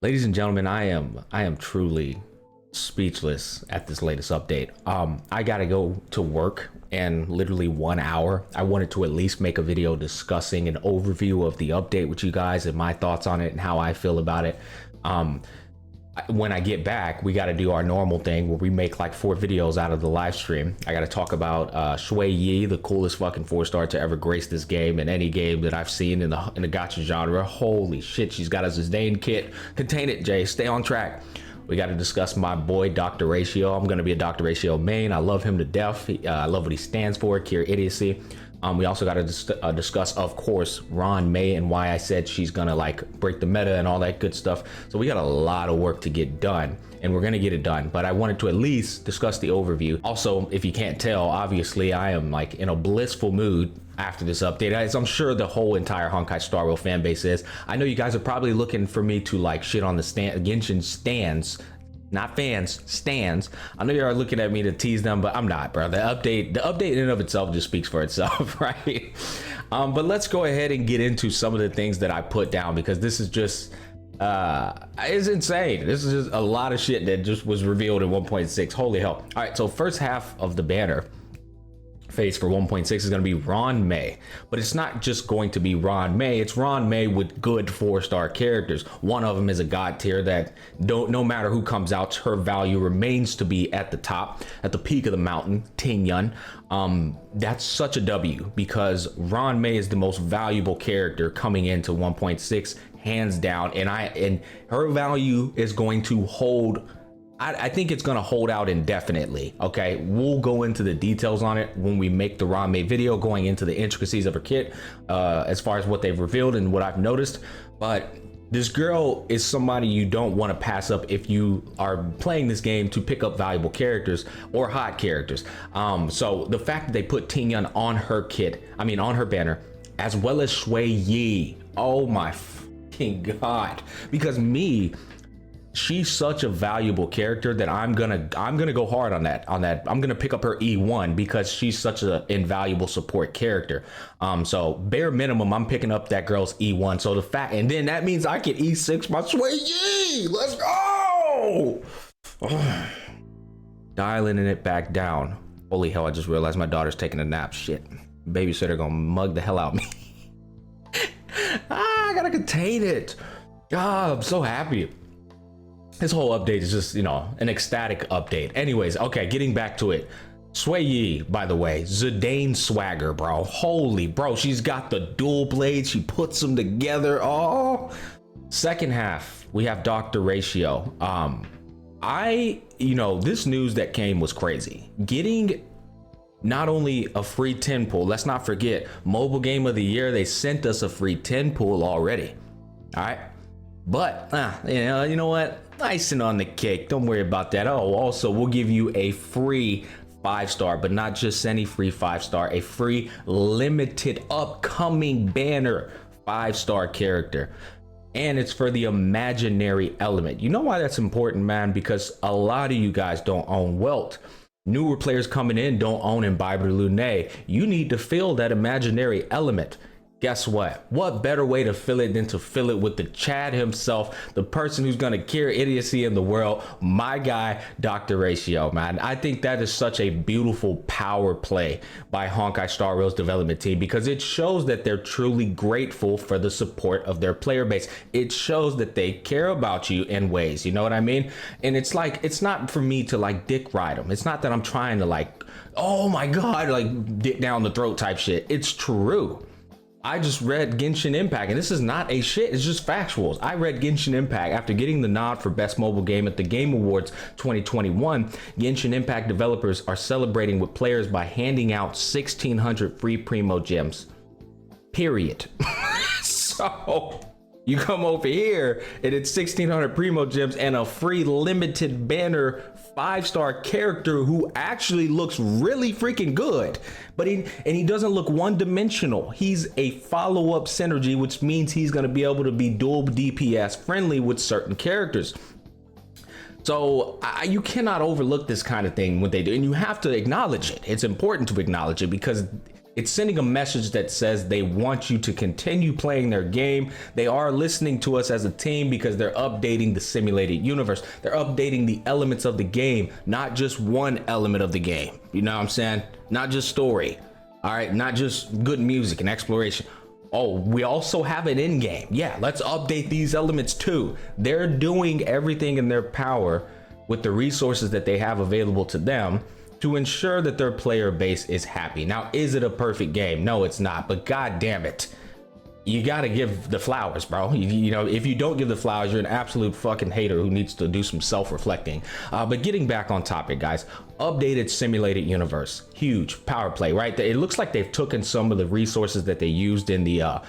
Ladies and gentlemen, I am truly speechless at this latest update. I gotta go to work in literally 1 hour. I wanted to at least make a video discussing an overview of the update with you guys and my thoughts on it and how I feel about it. When I get back, we got to do our normal thing where we make like 4 videos out of the live stream. I got to talk about Shui Yi, the coolest fucking 4-star to ever grace this game and any game that I've seen in the gacha genre. Holy shit, she's got a Zidane kit. Contain it, Jay. Stay on track. We got to discuss my boy Dr. Ratio. I'm going to be a Dr. Ratio main. I love him to death. I love what he stands for, Cure Idiocy. We also got to discuss, of course, Ruan Mei and why I said she's gonna like break the meta and all that good stuff. So we got a lot of work to get done, and we're gonna get it done. But I wanted to at least discuss the overview. Also, if you can't tell, obviously I am like in a blissful mood after this update, as I'm sure the whole entire Honkai Star Rail fan base is. I know you guys are probably looking for me to like shit on the Genshin stands. Not fans, stands. I know you are looking at me to tease them, but I'm not, bro. The update in and of itself just speaks for itself, right? But let's go ahead and get into some of the things that I put down, because this is just it's insane. This is just a lot of shit that just was revealed in 1.6. Holy hell. All right, so first half of the banner phase for 1.6 is going to be Ruan Mei, but it's not just going to be Ruan Mei. It's Ruan Mei with good 4-star characters. One of them is a god tier that no matter who comes out, her value remains to be at the top, at the peak of the mountain. Ting Yun. That's such a W, because Ruan Mei is the most valuable character coming into 1.6, hands down, and her value is going to hold. I think it's going to hold out indefinitely. Okay, we'll go into the details on it when we make the Ruan Mei video, going into the intricacies of her kit, as far as what they've revealed and what I've noticed. But this girl is somebody you don't want to pass up if you are playing this game to pick up valuable characters or hot characters. So the fact that they put Ting Yun on her kit, I mean on her banner, as well as Shui Yi, oh my fucking god, because she's such a valuable character that I'm gonna go hard on that. I'm gonna pick up her E1 because she's such an invaluable support character. So bare minimum, I'm picking up that girl's E1. So the fact, and then that means I can E6 my Shui Yi. Let's go. Dialing it back down. Holy hell! I just realized my daughter's taking a nap. Shit, babysitter gonna mug the hell out of me. I gotta contain it. I'm so happy. This whole update is just, an ecstatic update. Anyways, okay, getting back to it. Shui Yi, by the way, Zidane swagger, bro. Holy, bro, she's got the dual blades. She puts them together. Oh, second half, we have Dr. Ratio. This news that came was crazy. Getting not only a free 10 pool, let's not forget, mobile game of the year, they sent us a free 10 pool already. All right. But, you know what? Icing on the cake. Don't worry about that. Oh, also, we'll give you a free 5-star, but not just any free 5-star, a free limited upcoming banner 5-star character. And it's for the imaginary element. You know why that's important, man? Because a lot of you guys don't own Welt. Newer players coming in don't own Imbiber Lune. You need to fill that imaginary element. Guess what? What better way to fill it than to fill it with the Chad himself, the person who's going to cure idiocy in the world, my guy, Dr. Ratio, man. I think that is such a beautiful power play by Honkai Star Rail's development team, because it shows that they're truly grateful for the support of their player base. It shows that they care about you in ways, you know what I mean? And it's like, it's not for me to like dick ride them. It's not that I'm trying to like, oh my God, like dick down the throat type shit. It's true. I just read Genshin Impact, and this is not a shit, it's just factuals. I read Genshin Impact after getting the nod for Best Mobile Game at the Game Awards 2021. Genshin Impact developers are celebrating with players by handing out 1,600 free Primo Gems. Period. So you come over here and it's 1,600 Primo Gems and a free limited banner 5-star character who actually looks really freaking good, but he doesn't look one-dimensional. He's a follow-up synergy, which means he's going to be able to be dual DPS friendly with certain characters. So you cannot overlook this kind of thing when they do, and you have to acknowledge it. It's important to acknowledge it, because It's sending a message that says they want you to continue playing their game. They are listening to us as a team because they're updating the simulated universe. They're updating the elements of the game, not just one element of the game. You know what I'm saying? Not just story. All right, not just good music and exploration. Oh, we also have an end game. Yeah, let's update these elements too. They're doing everything in their power with the resources that they have available to them to ensure that their player base is happy. Now, is it a perfect game? No, it's not, but god damn it, you gotta give the flowers, bro. You know, if you don't give the flowers, you're an absolute fucking hater who needs to do some self-reflecting. But getting back on topic, guys, updated simulated universe, huge power play, right? It looks like they've taken some of the resources that they used in the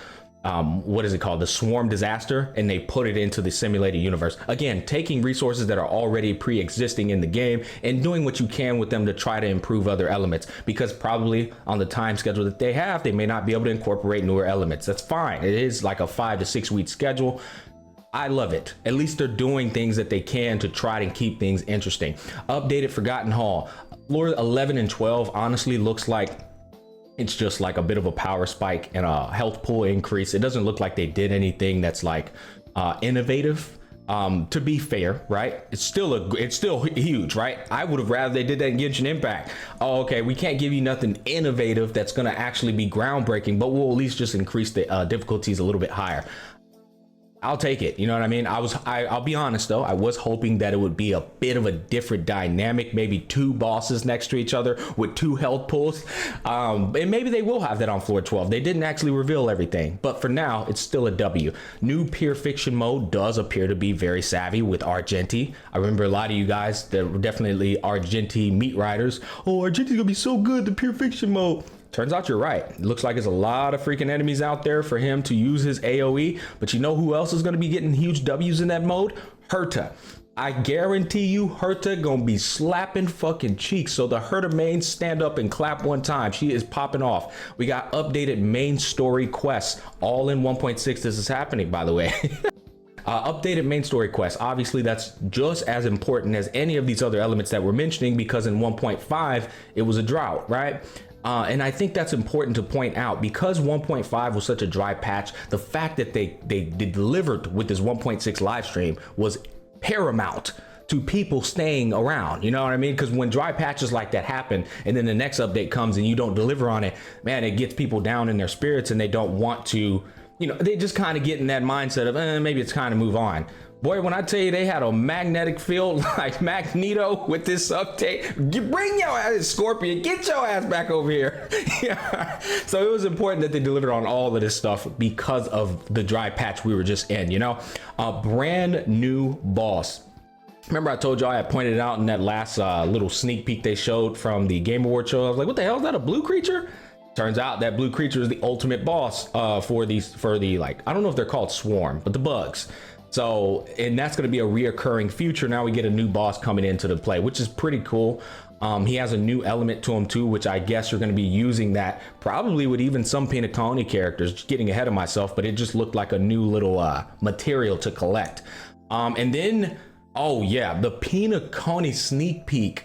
what is it called, the swarm disaster, and they put it into the simulated universe. Again, taking resources that are already pre-existing in the game and doing what you can with them to try to improve other elements, because probably on the time schedule that they have, they may not be able to incorporate newer elements. That's fine. It is like a 5 to 6 week schedule. I love it. At least they're doing things that they can to try to keep things interesting. Updated Forgotten Hall. Floor 11 and 12 honestly looks like it's just like a bit of a power spike and a health pool increase. It doesn't look like they did anything that's like innovative. To be fair, right? It's still huge, right? I would have rather they did that in Genshin Impact. Oh, okay, we can't give you nothing innovative that's gonna actually be groundbreaking, but we'll at least just increase the difficulties a little bit higher. I'll take it. You know what I mean? I'll be honest though, I was hoping that it would be a bit of a different dynamic, maybe 2 bosses next to each other with 2 health pools. And maybe they will have that on floor 12. They didn't actually reveal everything, but for now, it's still a W. New pure fiction mode does appear to be very savvy with Argenti. I remember a lot of you guys that were definitely Argenti meat riders. Oh, Argenti's gonna be so good, the pure fiction mode. Turns out you're right. It looks like there's a lot of freaking enemies out there for him to use his AoE, but you know who else is going to be getting huge W's in that mode? Herta. I guarantee you Herta gonna be slapping fucking cheeks. So the Herta main, stand up and clap one time. She is popping off. We got updated main story quests, all in 1.6. This is happening, by the way. Updated main story quest. Obviously, that's just as important as any of these other elements that we're mentioning, because in 1.5, it was a drought, right? And I think that's important to point out, because 1.5 was such a dry patch. The fact that they delivered with this 1.6 live stream was paramount to people staying around. You know what I mean? Because when dry patches like that happen and then the next update comes and you don't deliver on it, man, it gets people down in their spirits and they don't want to, you know, they just kind of get in that mindset of maybe it's time to move on. Boy, when I tell you they had a magnetic field like Magneto with this update, bring your ass, Scorpion, get your ass back over here. Yeah. So it was important that they delivered on all of this stuff because of the dry patch we were just in, you know. A brand new boss. Remember I told y'all, I pointed it out in that last little sneak peek they showed from the Game Award show. I was like, what the hell is that, a blue creature? Turns out that blue creature is the ultimate boss for the, like, I don't know if they're called swarm, but the bugs. So, and that's going to be a reoccurring feature. Now we get a new boss coming into the play, which is pretty cool. He has a new element to him too, which I guess you're going to be using that probably with even some Penacony characters. Just getting ahead of myself, but it just looked like a new little material to collect. And then, oh yeah, the Penacony sneak peek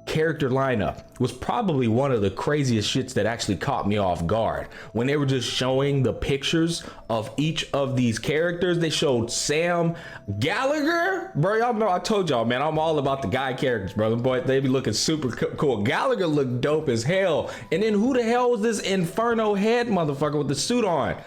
character lineup was probably one of the craziest shits that actually caught me off guard. When they were just showing the pictures of each of these characters, they showed Sam, Gallagher, bro. Y'all know I told y'all, man, I'm all about the guy characters, brother. Boy, they be looking super cool. Gallagher looked dope as hell. And then who the hell was this Inferno head motherfucker with the suit on?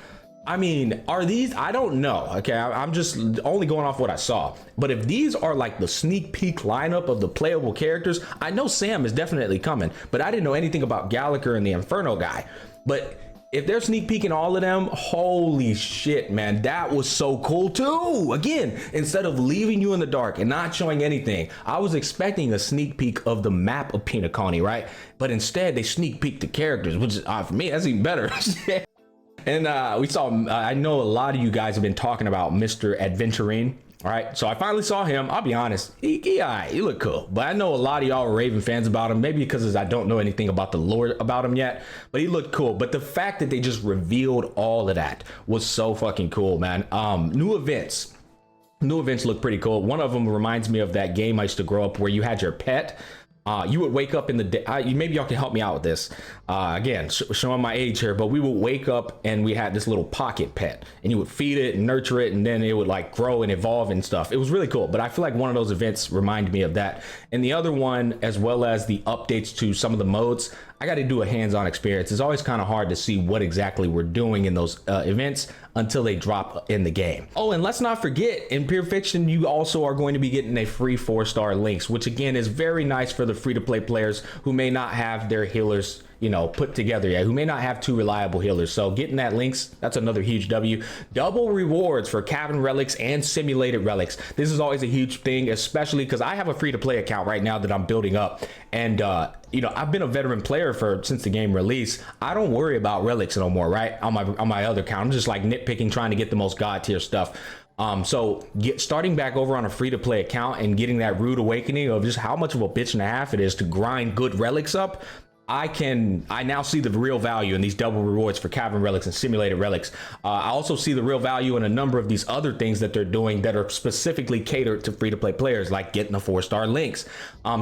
I mean, are these, I don't know, okay, I'm just only going off what I saw, but if these are like the sneak peek lineup of the playable characters, I know Sam is definitely coming, but I didn't know anything about Gallagher and the Inferno guy. But if they're sneak peeking all of them, holy shit, man, that was so cool too. Again, instead of leaving you in the dark and not showing anything, I was expecting a sneak peek of the map of Penacony, right? But instead they sneak peeked the characters, which is, for me, that's even better. And we saw, I know a lot of you guys have been talking about Mr. Adventurine. All right, so I finally saw him. I'll be honest, he looked cool, but I know a lot of y'all are raving fans about him, maybe because I don't know anything about the lore about him yet, but he looked cool. But the fact that they just revealed all of that was so fucking cool, man. New events look pretty cool. One of them reminds me of that game I used to grow up where you had your pet. You would wake up in the day. Maybe y'all can help me out with this. Again, showing my age here, but we would wake up and we had this little pocket pet, and you would feed it and nurture it, and then it would like grow and evolve and stuff. It was really cool. But I feel like one of those events reminded me of that. And the other one, as well as the updates to some of the modes, I got to do a hands-on experience. It's always kind of hard to see what exactly we're doing in those events until they drop in the game. Oh, and let's not forget, in Pure Fiction, you also are going to be getting a free 4-star links, which again is very nice for the free-to-play players who may not have their healers, you know, put together yet, who may not have 2 reliable healers. So getting that links, that's another huge W. Double rewards for cabin relics and simulated relics. This is always a huge thing, especially because I have a free-to-play account right now that I'm building up, and you know, I've been a veteran player since the game release. I don't worry about relics no more, right? On my other account, I'm just like nitpicking, trying to get the most god tier stuff. So starting back over on a free-to-play account and getting that rude awakening of just how much of a bitch and a half it is to grind good relics up, I now see the real value in these double rewards for cavern relics and simulated relics. I also see the real value in a number of these other things that they're doing that are specifically catered to free-to-play players, like getting the 4-star links.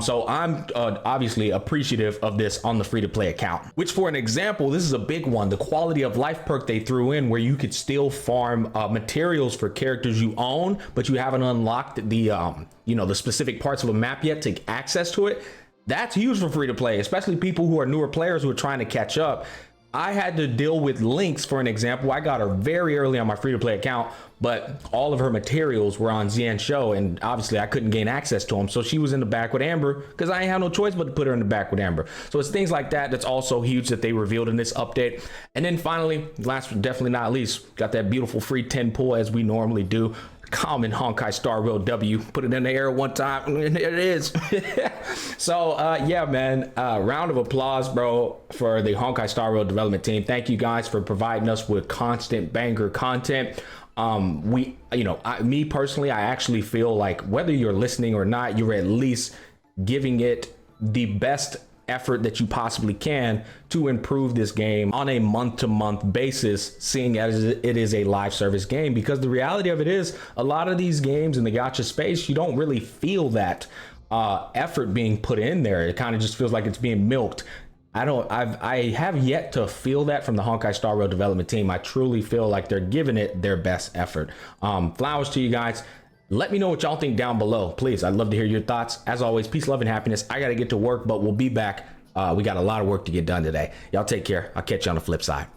So I'm obviously appreciative of this on the free-to-play account, which, for an example, this is a big one, the quality of life perk they threw in, where you could still farm materials for characters you own, but you haven't unlocked the you know, the specific parts of a map yet to access to it. That's huge for free to play, especially people who are newer players who are trying to catch up. I had to deal with links, for an example. I got her very early on my free to play account, but all of her materials were on Xian Show, and obviously I couldn't gain access to them. So she was in the back with Amber because I ain't have no choice but to put her in the back with Amber. So it's things like that that's also huge that they revealed in this update. And then finally, last but definitely not least, got that beautiful free 10 pull as we normally do. Common Honkai Star Rail W, put it in the air one time and there it is. So yeah, man, round of applause, bro, for the Honkai Star Rail development team. Thank you guys for providing us with constant banger content. Me personally, I actually feel like whether you're listening or not, you're at least giving it the best effort that you possibly can to improve this game on a month-to-month basis, seeing as it is a live service game. Because the reality of it is, a lot of these games in the gacha space, you don't really feel that effort being put in there. It kind of just feels like it's being milked. I have yet to feel that from the Honkai Star Rail development team. I truly feel like they're giving it their best effort. Flowers to you guys. Let me know what y'all think down below, please. I'd love to hear your thoughts. As always, peace, love, and happiness. I gotta get to work, but we'll be back. We got a lot of work to get done today. Y'all take care. I'll catch you on the flip side.